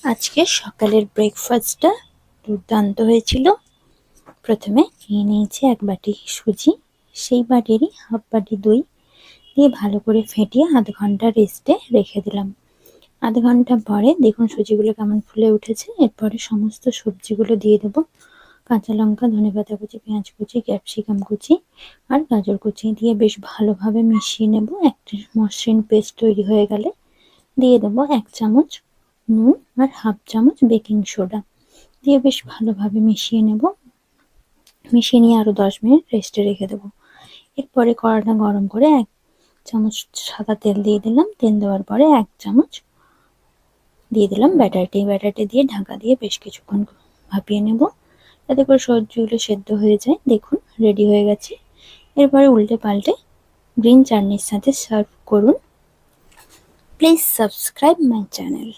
আজকে সকালের ব্রেকফাস্টটা দুর্দান্ত হয়েছিল। প্রথমে নিয়ে নিয়েছি এক বাটি সুজি, সেই বাটিরই হাফ বাটি দই দিয়ে ভালো করে ফেটিয়ে আধ ঘন্টা রেস্টে রেখে দিলাম। আধ ঘন্টা পরে দেখুন সুজিগুলো কেমন ফুলে উঠেছে। এরপরে সমস্ত সবজিগুলো দিয়ে দেবো। কাঁচা লঙ্কা, ধনেপাতা কুচি, পেঁয়াজ কুচি, ক্যাপসিকাম কুচি আর গাজর কুচি দিয়ে বেশ ভালোভাবে মিশিয়ে নেব। একটা মসৃণ পেস্ট তৈরি হয়ে গেলে দিয়ে দেবো 1 চামচ নুন আর হাফ চামচ বেকিং সোডা দিয়ে বেশ ভালোভাবে মিশিয়ে নেব। মিশিয়ে নিয়ে আরো 10 মিনিট রেস্টে রেখে দেবো। এরপরে কড়াটা গরম করে 1 চামচ সাদা তেল দিয়ে দিলাম। তেল দেওয়ার পরে 1 চামচ দিয়ে দিলাম ব্যাটারটি। ব্যাটারটি দিয়ে ঢাকা দিয়ে বেশ কিছুক্ষণ ভাপিয়ে নেব, যাতে করে সবজিগুলো সেদ্ধ হয়ে যায়। দেখুন রেডি হয়ে গেছে। এরপরে উল্টে পাল্টে গ্রিন চাটনির সাথে সার্ভ করুন। Please subscribe my channel.